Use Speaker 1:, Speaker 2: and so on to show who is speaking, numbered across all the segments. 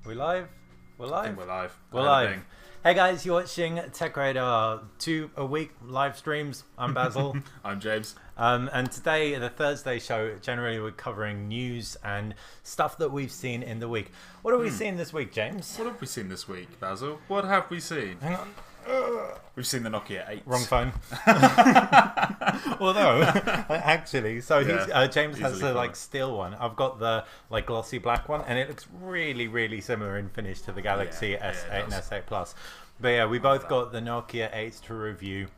Speaker 1: We live? We're live?
Speaker 2: I think we're live.
Speaker 1: We're live. Hey guys, you're watching Tech Radar 2 a week live streams. I'm Basil.
Speaker 2: I'm James.
Speaker 1: And today, the Thursday show, generally we're covering news and stuff that we've seen in the week. What have we seen this week, James?
Speaker 2: What have we seen this week, Basil? What have we seen?
Speaker 1: Hang on.
Speaker 2: We've seen the Nokia 8.
Speaker 1: Wrong phone. Although, actually, so James has the steel one. I've got the glossy black one, and it looks really similar in finish to the Galaxy S8 and S8 Plus. But yeah, we both got the Nokia 8s to review.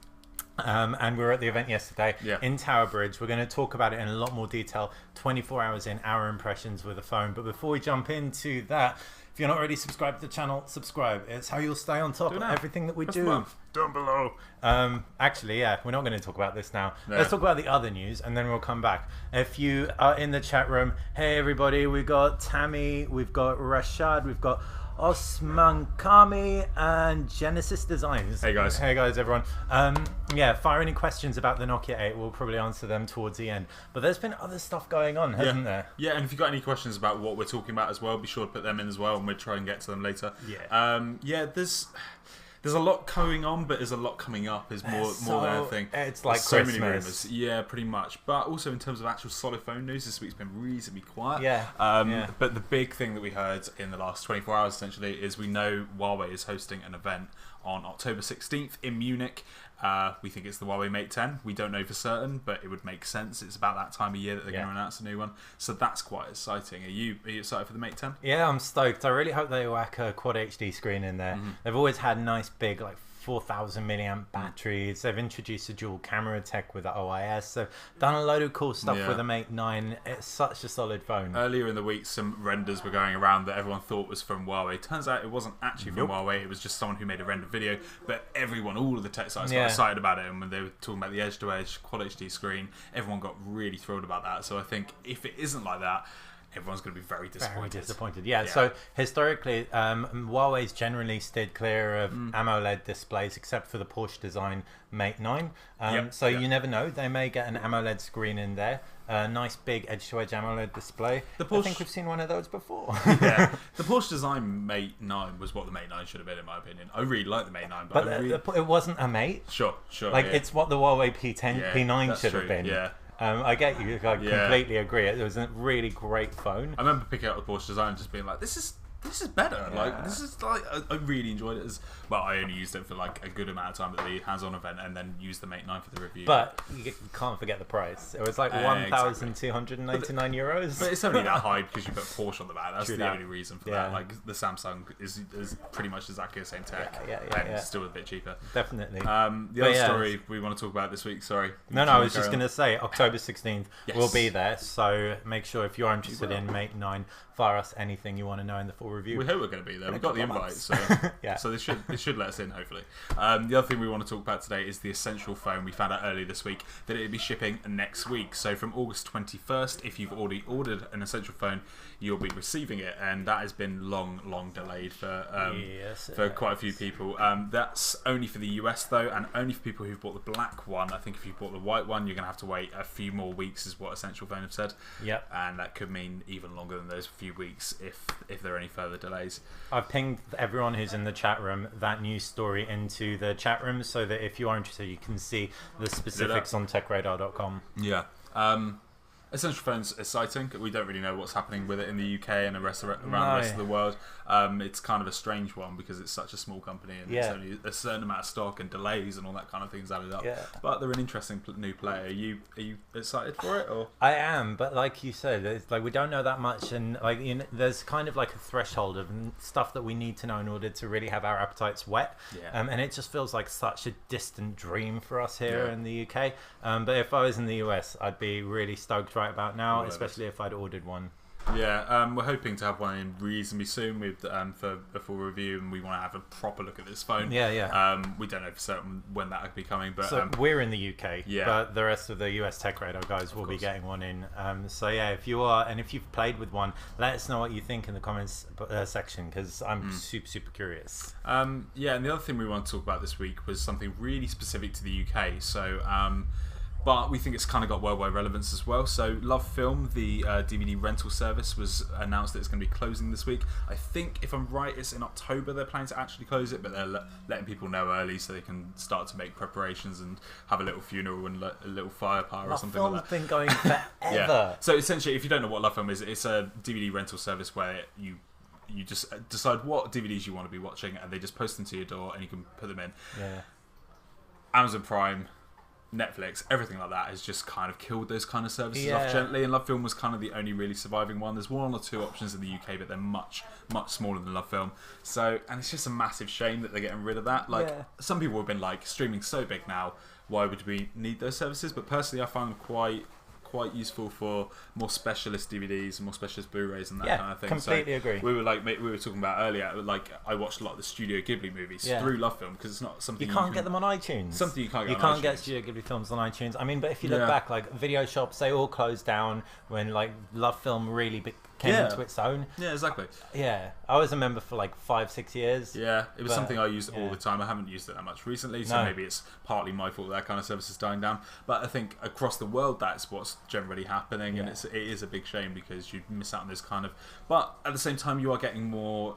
Speaker 1: And we were at the event yesterday in Tower Bridge. We're going to talk about it in a lot more detail 24 hours in, our impressions with the phone. But before we jump into that, if you're not already subscribed to the channel, subscribe. It's how you'll stay on top of everything that we do.
Speaker 2: Down below.
Speaker 1: Actually, we're not going to talk about this now. Let's talk about the other news, and then we'll come back. If you are in the chat room, hey everybody, we've got Tammy, we've got Rashad, we've got Osman Kami and Genesis Designs.
Speaker 2: Hey guys.
Speaker 1: Hey guys, everyone. Fire any questions about the Nokia 8. We'll probably answer them towards the end. But there's been other stuff going on, hasn't there?
Speaker 2: Yeah, and if you've got any questions about what we're talking about as well, be sure to put them in as well, and we'll try and get to them later. There's a lot going on, but there's a lot coming up. Is more than anything.
Speaker 1: It's like
Speaker 2: so
Speaker 1: Christmas.
Speaker 2: many rumours. Yeah, pretty much. But also in terms of actual solid phone news, this week's been reasonably quiet. But the big thing that we heard in the last 24 hours essentially is we know Huawei is hosting an event on October 16th in Munich. We think it's the Huawei Mate 10. We don't know for certain, but it would make sense. It's about that time of year that they're going to announce a new one. So that's quite exciting. Are you excited for the Mate 10?
Speaker 1: Yeah, I'm stoked. I really hope they whack a Quad HD screen in there. They've always had nice big 4,000 milliamp batteries. They've introduced a dual camera tech with the OIS. They've done a load of cool stuff with the Mate 9. It's such a solid phone.
Speaker 2: Earlier in the week, some renders were going around that everyone thought was from Huawei. Turns out it wasn't actually from Huawei. It was just someone who made a render video. But everyone, all of the tech sites got excited about it. And when they were talking about the edge-to-edge Quad HD screen, everyone got really thrilled about that. So I think if it isn't like that, everyone's going to be very disappointed.
Speaker 1: Yeah. So historically, Huawei's generally stayed clear of AMOLED displays, except for the Porsche design Mate 9. You never know; they may get an AMOLED screen in there. A nice big edge-to-edge AMOLED display. I think we've seen one of those before.
Speaker 2: The Porsche design Mate 9 was what the Mate 9 should have been, in my opinion. I really like the Mate 9, but
Speaker 1: it wasn't a Mate.
Speaker 2: Sure.
Speaker 1: It's what the Huawei P10, P9 should have been.
Speaker 2: Yeah.
Speaker 1: I get you. I completely agree. It was a really great phone.
Speaker 2: I remember picking up the Porsche design and just being like, this is better. I really enjoyed it. I only used it for a good amount of time at the hands-on event, and then used the Mate 9 for the review.
Speaker 1: But you can't forget the price. It was €1,299.
Speaker 2: But it's only that high because you put Porsche on the back. That's the only reason for that. The Samsung is pretty much exactly the same tech. And it's still a bit cheaper.
Speaker 1: Definitely.
Speaker 2: The other story we want to talk about this week. Sorry.
Speaker 1: No. I was just going to say October 16th we'll be there. So make sure if you're interested in Mate 9, fire us anything you want to know in the full review.
Speaker 2: We hope we're going to be there. We've got the invite, so so this should let us in, hopefully. The other thing we want to talk about today is the Essential phone. We found out earlier this week that it would be shipping next week. So from August 21st, if you've already ordered an Essential phone, you'll be receiving it, and that has been long delayed for quite a few people. That's only for the US though, and only for people who've bought the black one. I think if you bought the white one, you're going to have to wait a few more weeks, is what Essential phone have said. And that could mean even longer than those few weeks if there are any further delays.
Speaker 1: I've pinged everyone who's in the chat room that news story into the chat room, so that if you are interested, you can see the specifics on techradar.com. Essential phone's exciting. We don't really know what's happening with it in the UK and around the rest of the world. It's kind of a strange one because it's such a small company and it's only a certain amount of stock and delays and all that kind of things added up. But they're an interesting new player. Are you excited for it? Or I am, but like you said, it's we don't know that much, and there's kind of a threshold of stuff that we need to know in order to really have our appetites whet. And it just feels like such a distant dream for us here in the UK. But if I was in the US, I'd be really stoked right about now, especially if I'd ordered one.
Speaker 2: We're hoping to have one in reasonably soon with for a full review, and we want to have a proper look at this phone. We don't know for certain when that will be coming, but so we're in the UK, but the rest of the US Tech Radar guys will be getting one in. If you are, and if you've played with one, let us know what you think in the comments section, because I'm super curious. And the other thing we want to talk about this week was something really specific to the UK. So But we think it's kind of got worldwide relevance as well. So Love Film, the DVD rental service, was announced that it's going to be closing this week. I think, if I'm right, it's in October they're planning to actually close it, but they're letting people know early so they can start to make preparations and have a little funeral and a little firepower or something like that.
Speaker 1: Love Film's been going forever.
Speaker 2: Yeah. So essentially, if you don't know what Love Film is, it's a DVD rental service where you just decide what DVDs you want to be watching, and they just post them to your door, and you can put them in.
Speaker 1: Yeah.
Speaker 2: Amazon Prime, Netflix, everything like that has just kind of killed those kind of services off gently, and Love Film was kind of the only really surviving one. There's one or two options in the UK, but they're much smaller than Love Film. So, and it's just a massive shame that they're getting rid of that. Like, some people have been like, streaming's so big now, why would we need those services? But personally, I find them quite useful for more specialist DVDs and more specialist Blu-rays and that kind of thing.
Speaker 1: Completely agree.
Speaker 2: We were talking about earlier. Like, I watched a lot of the Studio Ghibli movies through Love Film because it's not something
Speaker 1: you can't get them on iTunes.
Speaker 2: Something you can't get.
Speaker 1: You can't get Studio Ghibli films on iTunes. I mean, but if you look back, like video shops, they all closed down when like Love Film really came into its own.
Speaker 2: Yeah, exactly.
Speaker 1: Yeah, I was a member for like 5-6 years.
Speaker 2: Yeah, it was something I used all the time. I haven't used it that much recently, so maybe it's partly my fault that kind of service is dying down. But I think across the world, that's what's generally happening, and it is a big shame because you miss out on this kind of. But at the same time, you are getting more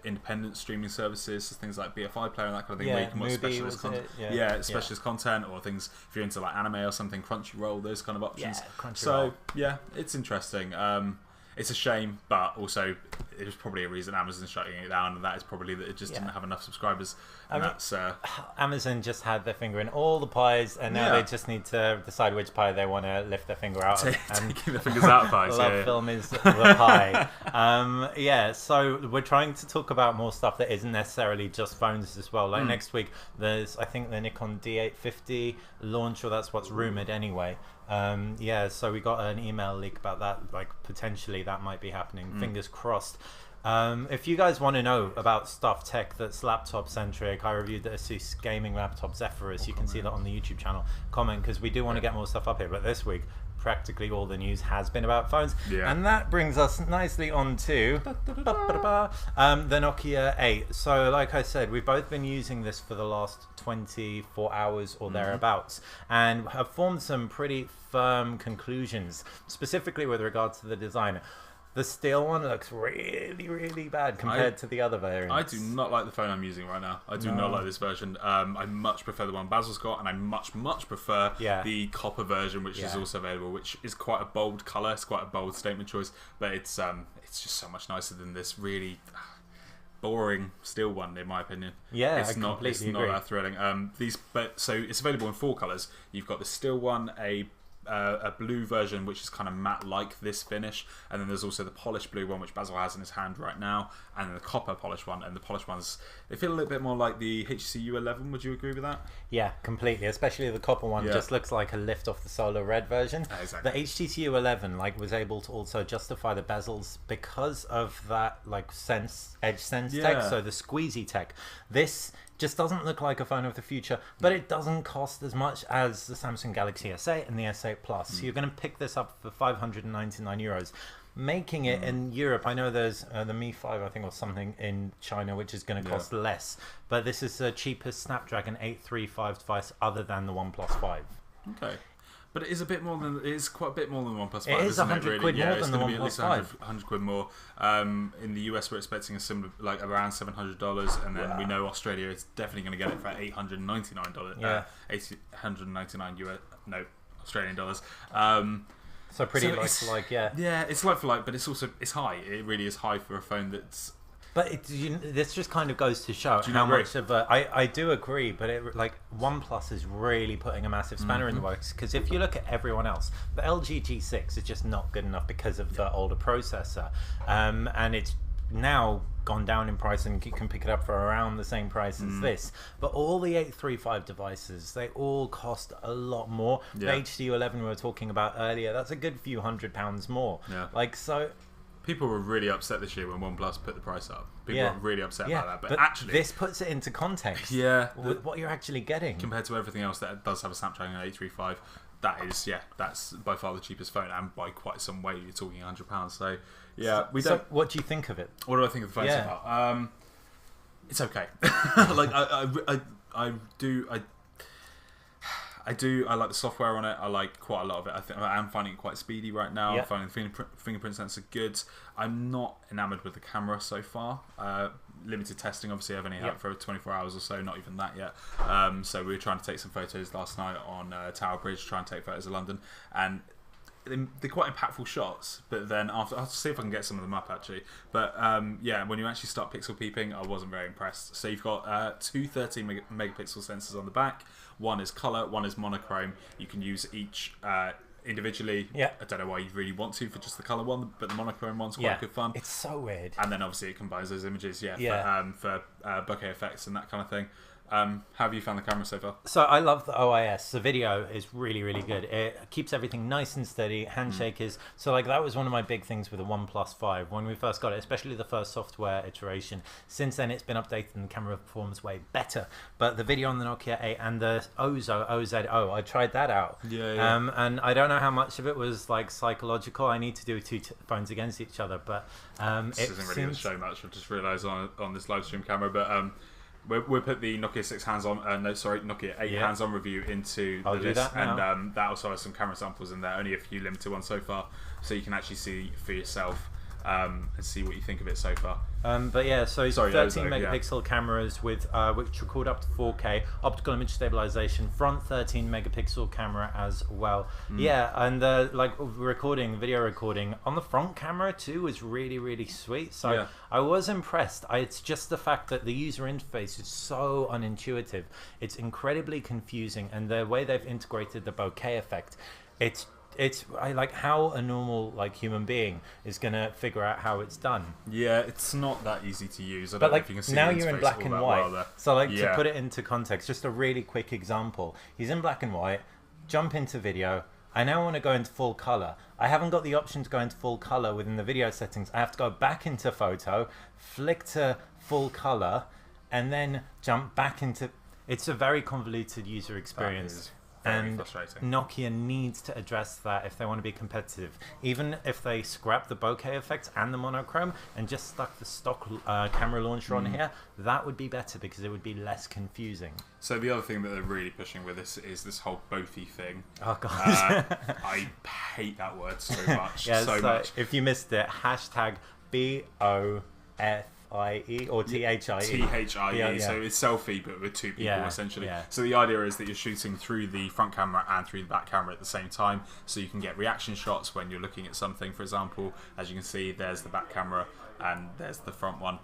Speaker 2: independent streaming services, things like BFI Player and that kind of thing, where you can watch specialist content. Specialist content or things if you're into like anime or something, Crunchyroll, those kind of options. So it's interesting. It's a shame, but also it was probably a reason Amazon's shutting it down, and that is probably that it just didn't have enough subscribers. And that's
Speaker 1: Amazon just had their finger in all the pies, and now they just need to decide which pie they want to lift their finger out of.
Speaker 2: Taking their fingers out of pies.
Speaker 1: Love Film is the pie. So we're trying to talk about more stuff that isn't necessarily just phones as well. Like next week, there's I think the Nikon D850 launch, or that's what's rumored anyway. So we got an email leak about that, like potentially that might be happening. Fingers crossed. If you guys want to know about stuff tech that's laptop centric, I reviewed the Asus gaming laptop Zephyrus. You can see that on the YouTube channel. Comment, because we do want to get more stuff up here. But this week, practically all the news has been about phones, and that brings us nicely on to the Nokia 8. So like I said, we've both been using this for the last 24 hours or thereabouts, and have formed some pretty firm conclusions, specifically with regards to the design. The steel one looks really, really bad compared to the other variants.
Speaker 2: I do not like the phone I'm using right now. I do not like this version. I much prefer the one Basil's got, and I much prefer the copper version, which is also available, which is quite a bold colour. It's quite a bold statement choice, but it's just so much nicer than this really boring steel one, in my opinion. It's not that thrilling. So it's available in 4 colours. You've got the steel one, a blue version which is kind of matte like this finish, and then there's also the polished blue one which Basil has in his hand right now, and then the copper polished one. And the polished ones, they feel a little bit more like the HTC U11. Would you agree with that?
Speaker 1: Yeah, completely. Especially the copper one just looks like a lift off the Solar Red version.
Speaker 2: Exactly.
Speaker 1: The HTC U11 was able to also justify the bezels because of that edge sense tech, so the squeezy tech. This just doesn't look like a phone of the future, but it doesn't cost as much as the Samsung Galaxy S8 and the S8 Plus. So you're going to pick this up for €599. Making it in Europe, I know there's the Mi 5, I think, or something in China, which is going to cost less. But this is the cheapest Snapdragon 835 device other than the OnePlus 5.
Speaker 2: Okay. But it is quite a bit more than the OnePlus 5.
Speaker 1: It is 100 quid more than the OnePlus 5.
Speaker 2: 100 quid more. In the US, we're expecting a similar, like around $700, and then we know Australia is definitely going to get it for $899. Australian dollars.
Speaker 1: So pretty like.
Speaker 2: Yeah, it's like for like, but it's high. It really is high for a phone that's.
Speaker 1: But this just kind of goes to show how much of a... I do agree, but OnePlus is really putting a massive spanner in the works, because if you look at everyone else, the LG G6 is just not good enough because of the older processor, and it's now gone down in price, and you can pick it up for around the same price as this. But all the 835 devices, they all cost a lot more. The HD11 we were talking about earlier, that's a good few £100 more.
Speaker 2: People were really upset this year when OnePlus put the price up. People were really upset about that. But actually,
Speaker 1: this puts it into context. With what you're actually getting
Speaker 2: compared to everything else that does have a Snapdragon 835. That's by far the cheapest phone, and by quite some way. You're talking £100. So
Speaker 1: So what do you think of it?
Speaker 2: What do I think of the phone so far? It's okay. I do. I like the software on it. I like quite a lot of it. I think I am finding it quite speedy right now.
Speaker 1: Yeah.
Speaker 2: I'm finding the fingerprint sensor good. I'm not enamored with the camera so far. Limited testing, obviously. I've only had it for 24 hours or so, not even that yet. So we were trying to take some photos last night on Tower Bridge, trying to take photos of London, and they're quite impactful shots, but then after, I'll see if I can get some of them up actually. But yeah, when you actually start pixel peeping, I wasn't very impressed. So you've got two 13 megapixel sensors on the back. One is color, one is monochrome. You can use each individually.
Speaker 1: Yeah.
Speaker 2: I don't know why you really want to for just the color one, but the monochrome one's quite good fun.
Speaker 1: It's so weird.
Speaker 2: And then obviously it combines those images, for bokeh effects and that kind of thing. How have you found the camera so far?
Speaker 1: So I love the OIS. The video is really, really good. It keeps everything nice and steady. Handshake is... So like that was one of my big things with the OnePlus 5 when we first got it, especially the first software iteration. Since then it's been updated and the camera performs way better. But the video on the Nokia 8 and the OZO, I tried that out.
Speaker 2: Yeah.
Speaker 1: And I don't know how much of it was like psychological. I need to do two phones against each other. But
Speaker 2: this isn't really going to show much. I've just realised on this live stream camera, but... We'll put the Nokia 6 hands-on, Nokia 8 hands-on review into the list, and that also has some camera samples in there. Only a few limited ones so far, so you can actually see for yourself and see what you think of it so far.
Speaker 1: But yeah, so 13 megapixel cameras with which record up to 4K, optical image stabilization, front 13 megapixel camera as well. Yeah, and like video recording on the front camera too is really, really sweet. So I was impressed. It's just the fact that the user interface is so unintuitive. It's incredibly confusing, and the way they've integrated the bokeh effect, I like how a normal human being is gonna figure out how it's done.
Speaker 2: Yeah, it's not that easy to use. I
Speaker 1: but
Speaker 2: don't know if you can see
Speaker 1: now
Speaker 2: the
Speaker 1: you're in black and white.
Speaker 2: Well
Speaker 1: so to put it into context, just a really quick example. He's in black and white. Jump into video. I now want to go into full color. I haven't got the option to go into full color within the video settings. I have to go back into photo, flick to full color, and then jump back into. It's a very convoluted user experience. And Nokia needs to address that if they want to be competitive. Even if they scrap the bokeh effects and the monochrome and just stuck the stock camera launcher on here, that would be better because it would be less confusing.
Speaker 2: So the other thing that they're really pushing with this is this whole bothy thing.
Speaker 1: Oh god,
Speaker 2: I hate that word so much.
Speaker 1: so
Speaker 2: much.
Speaker 1: If you missed it, hashtag BOFIE or THIE.
Speaker 2: THIE. So it's selfie, but with two people essentially. Yeah. So the idea is that you're shooting through the front camera and through the back camera at the same time, so you can get reaction shots when you're looking at something. For example, as you can see, there's the back camera and there's the front one.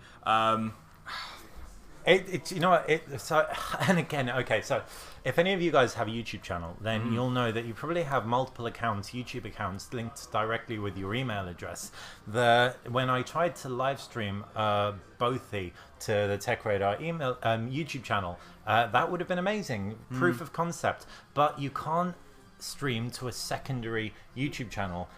Speaker 1: You know what? So and again, okay. So if any of you guys have a YouTube channel, then you'll know that you probably have multiple accounts, YouTube accounts, linked directly with your email address. When I tried to live stream Bothy to the Tech Radar email YouTube channel, that would have been amazing, proof of concept. But you can't stream to a secondary YouTube channel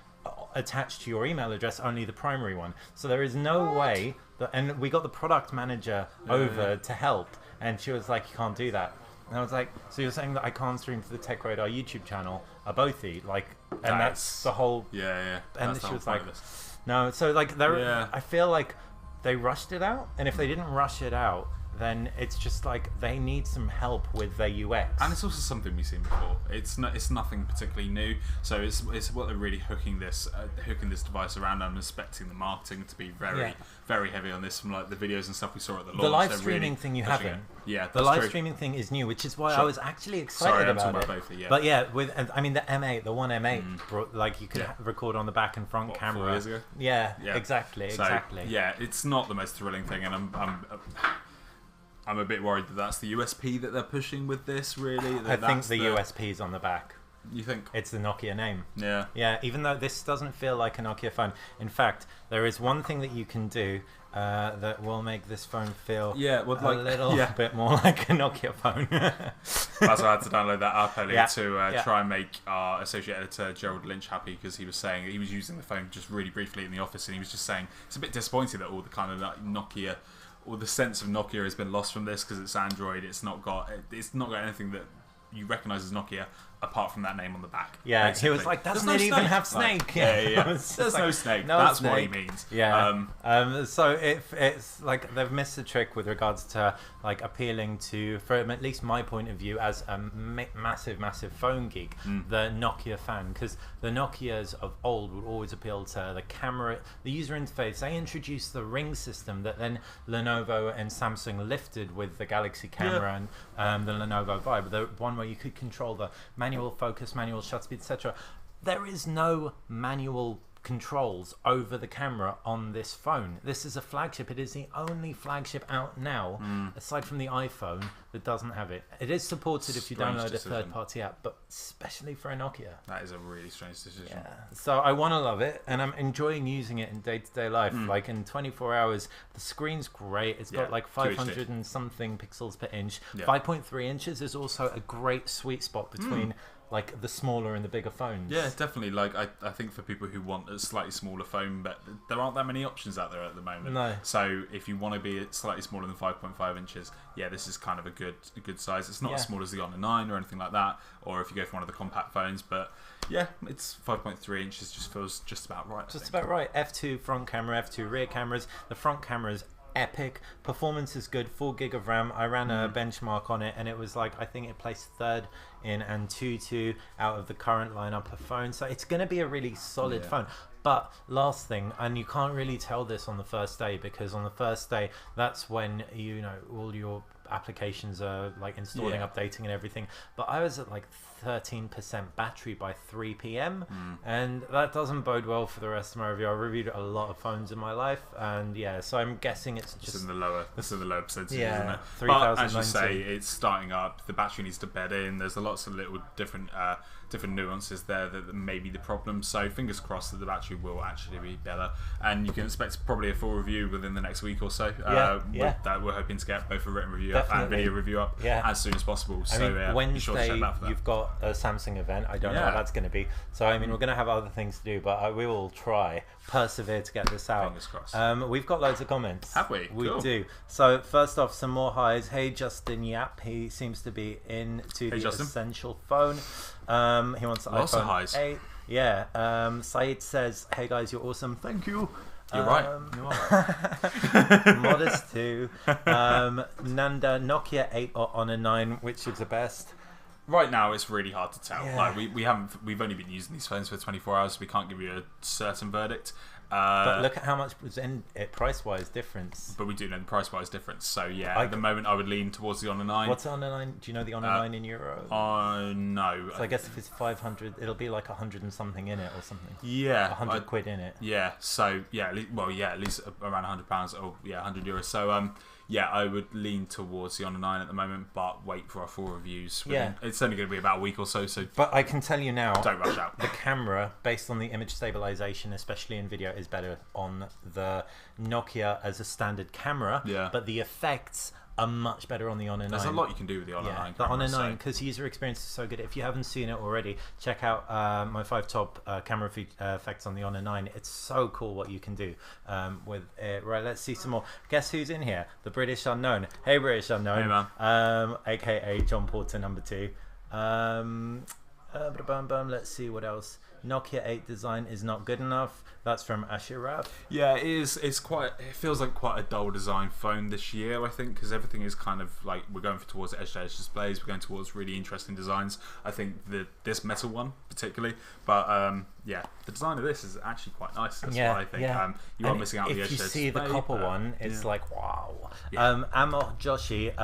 Speaker 1: attached to your email address, only the primary one. So there is no way that, and we got the product manager over to help, and she was like, you can't do that. And I was like, so you're saying that I can't stream to the Tech Radar YouTube channel Bothy, and that's the whole and she was like, no. So I feel like they rushed it out, and if they didn't rush it out, then it's just like they need some help with their UX.
Speaker 2: And it's also something we've seen before. It's nothing particularly new. So it's what they're really hooking this device around. I'm expecting the marketing to be very heavy on this, from like the videos and stuff we saw at the launch.
Speaker 1: The live streaming thing you haven't.
Speaker 2: Yeah,
Speaker 1: the live streaming thing is new, which is why I was actually excited about it. But yeah, I mean the M8, the One M8, like you could record on the back and front camera. 4 years ago? Yeah, exactly.
Speaker 2: Yeah, it's not the most thrilling thing, and I'm a bit worried that that's the USP that they're pushing with this, really.
Speaker 1: I think the USP is on the back.
Speaker 2: You think?
Speaker 1: It's the Nokia name.
Speaker 2: Yeah.
Speaker 1: Yeah, even though this doesn't feel like a Nokia phone. In fact, there is one thing that you can do that will make this phone feel a little bit more like a Nokia phone.
Speaker 2: That's why I had to download that app earlier to try and make our associate editor, Gerald Lynch, happy, because he was saying he was using the phone just really briefly in the office, and he was just saying it's a bit disappointing that all the kind of Nokia... or the sense of Nokia has been lost from this because it's Android. It's not got anything that you recognise as Nokia, apart from that name on the back.
Speaker 1: Yeah, basically. He was like, doesn't it even have snake?
Speaker 2: There's no snake. That's what he means.
Speaker 1: Yeah. So it's like they've missed the trick with regards to like appealing to, from at least my point of view as a massive phone geek, the Nokia fan, because the Nokias of old would always appeal to the camera, the user interface. They introduced the Ring system that then Lenovo and Samsung lifted with the Galaxy camera and the Lenovo Vibe, the one where you could control the manual focus, manual shutter speed, etc. There is no manual controls over the camera on this phone. This is a flagship. It is the only flagship out now, aside from the iPhone, that doesn't have it. It is supported if you download a third-party app, but especially for a Nokia.
Speaker 2: That is a really strange decision.
Speaker 1: Yeah. So I want to love it, and I'm enjoying using it in day-to-day life. Like in 24 hours, the screen's great. It's got like 500 and something pixels per inch. 5.3 inches is also a great sweet spot between like the smaller and the bigger phones.
Speaker 2: Yeah, definitely. Like I think for people who want a slightly smaller phone, but there aren't that many options out there at the moment.
Speaker 1: No.
Speaker 2: So if you want to be slightly smaller than 5.5 inches, this is kind of a good size. It's not as small as the Honor 9 or anything like that, or if you go for one of the compact phones, but yeah, it's 5.3 inches. Just feels just about right.
Speaker 1: Just about right. F2 front camera, F2 rear cameras. The front camera is epic. Performance is good. 4 gig of RAM. I ran a benchmark on it, and it was like, I think it placed third in Antutu out of the current lineup of phones. So it's going to be a really solid phone. But last thing, and you can't really tell this on the first day, because on the first day, that's when all your applications are like installing, updating and everything. But I was at like 13% battery by 3 p.m. and that doesn't bode well for the rest of my review. I reviewed a lot of phones in my life, and so I'm guessing it's just
Speaker 2: in the lower percentages, isn't it?
Speaker 1: 3090.
Speaker 2: But as you say, it's starting up. The battery needs to bed in. There's lots of little different nuances there that may be the problem. So fingers crossed that the battery will actually be better, and you can expect probably a full review within the next week or so. That we're hoping to get both a written review up and video review up as soon as possible.
Speaker 1: Wednesday you've got a Samsung event. I don't know what that's going to be. So I mean, we're going to have other things to do, but we will persevere to get this out.
Speaker 2: Fingers crossed.
Speaker 1: We've got loads of comments.
Speaker 2: Have we?
Speaker 1: We
Speaker 2: cool.
Speaker 1: do. So first off, some more highs. Hey Justin Yap, he seems to be into the
Speaker 2: Justin.
Speaker 1: essential phone. He wants the
Speaker 2: Lots of
Speaker 1: iPhone
Speaker 2: highs.
Speaker 1: 8. Yeah. Saeed says, hey guys, you're awesome. Thank you.
Speaker 2: You're right. You are.
Speaker 1: Modest too. Nanda, Nokia 8 or Honor 9, which is the best?
Speaker 2: Right now, it's really hard to tell. Like we've only been using these phones for 24 hours, so we can't give you a certain verdict.
Speaker 1: But look at how much was in it price-wise difference.
Speaker 2: But we do know the price-wise difference. So at the moment, I would lean towards the Honor 9.
Speaker 1: What's the Honor 9? Do you know the Honor 9 in euros?
Speaker 2: No.
Speaker 1: So I guess if it's 500, it'll be like 100 and something in it or something.
Speaker 2: Yeah.
Speaker 1: 100 quid in it.
Speaker 2: Yeah. So at least around £100 or €100. So I would lean towards the Honor 9 at the moment, but wait for our full reviews. It's only going to be about a week or so.
Speaker 1: But I can tell you now,
Speaker 2: don't rush out.
Speaker 1: The camera, based on the image stabilization, especially in video, is better on the Nokia as a standard camera.
Speaker 2: Yeah.
Speaker 1: But the effects are much better on the Honor 9.
Speaker 2: There's a lot you can do with the Honor 9
Speaker 1: the Honor 9, because user experience is so good. If you haven't seen it already, check out my 5 top camera effects on the Honor 9. It's so cool what you can do with it. Right, let's see some more. Guess who's in here? The British Unknown. Hey, British Unknown.
Speaker 2: Hey, man.
Speaker 1: AKA John Porter number 2. Let's see what else. Nokia 8 design is not good enough. That's from Ashraf.
Speaker 2: Yeah, it is. It feels like quite a dull design phone this year, I think, because everything is kind of like we're going towards edge-to-edge displays. We're going towards really interesting designs. I think this metal one particularly, but the design of this is actually quite nice. That's what I think. You are missing out on the edge-to-edge display.
Speaker 1: If you see the copper one, it's like wow. Amor Joshi,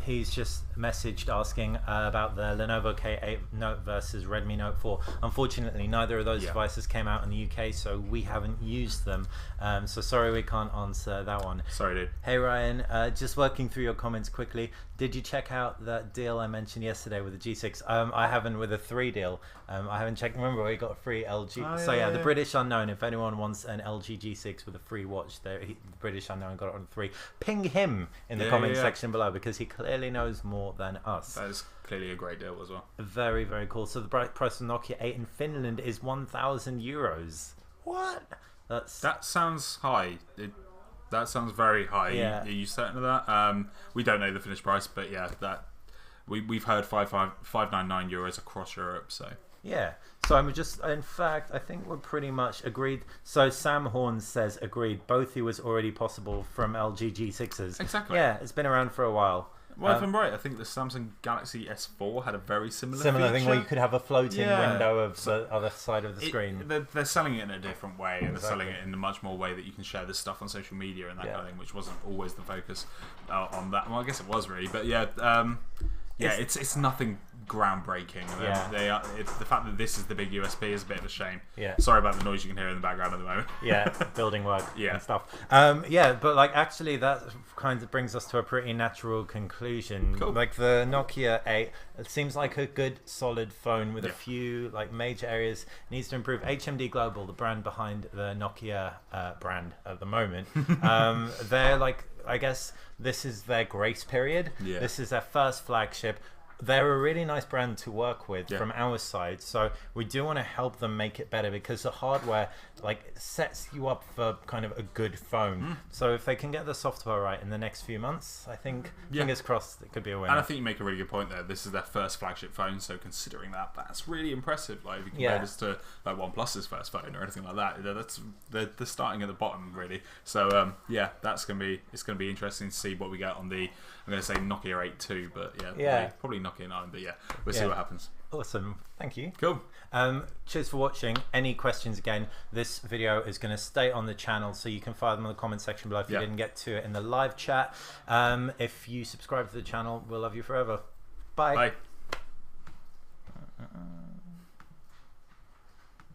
Speaker 1: he's just messaged asking about the Lenovo K8 Note versus Redmi Note 4. Unfortunately, neither of those devices came out in the UK, so we haven't used them. So sorry we can't answer that one.
Speaker 2: Sorry, dude.
Speaker 1: Hey Ryan, just working through your comments quickly. Did you check out that deal I mentioned yesterday with the G6? I haven't, with a 3 deal. I haven't checked. Remember, we got a free LG. The British Unknown. If anyone wants an LG G6 with a free watch, the British Unknown got it on 3. Ping him in the comment section below, because he clearly knows more than us.
Speaker 2: That is clearly a great deal as well.
Speaker 1: Very, very cool. So the price of Nokia 8 in Finland is €1,000. What?
Speaker 2: That sounds high. That sounds very high.
Speaker 1: Yeah.
Speaker 2: Are you certain of that? We don't know the finished price, but we've heard 599 euros across Europe. So
Speaker 1: yeah. So I'm just, in fact, I think we're pretty much agreed. So Sam Horn says agreed. Both was already possible from LG G6s.
Speaker 2: Exactly.
Speaker 1: Yeah, it's been around for a while.
Speaker 2: Well, if I'm right, I think the Samsung Galaxy S4 had a very similar
Speaker 1: thing
Speaker 2: feature.
Speaker 1: where you could have a floating window of the other side of the screen.
Speaker 2: They're selling it in a different way, and they're selling it in a much more way that you can share this stuff on social media and that kind of thing, which wasn't always the focus on that. Well, I guess it was really, but it's nothing groundbreaking. The fact that this is the big USP is a bit of a shame. Yeah. Sorry about the noise you can hear in the background at the moment.
Speaker 1: Yeah, building work and stuff. But like actually that kind of brings us to a pretty natural conclusion.
Speaker 2: Cool.
Speaker 1: Like the Nokia 8, it seems like a good solid phone with a few like major areas it needs to improve. HMD Global, the brand behind the Nokia brand at the moment, they're like, I guess this is their grace period. Yeah. This is their first flagship. They're a really nice brand to work with from our side, so we do want to help them make it better because the hardware like sets you up for kind of a good phone. So if they can get the software right in the next few months, I think fingers crossed it could be a winner.
Speaker 2: And I think you make a really good point there. This is their first flagship phone, so considering that, that's really impressive. Like if you compare this to like OnePlus's first phone or anything like that, they're starting at the bottom really. So it's gonna be interesting to see what we get on the, I'm going to say Nokia 8 too, but probably Nokia 9, but we'll see what happens.
Speaker 1: Awesome, thank you.
Speaker 2: Cool.
Speaker 1: Cheers for watching. Any questions again, this video is going to stay on the channel, so you can fire them in the comment section below if you didn't get to it in the live chat. If you subscribe to the channel, we'll love you forever. Bye.
Speaker 2: Bye.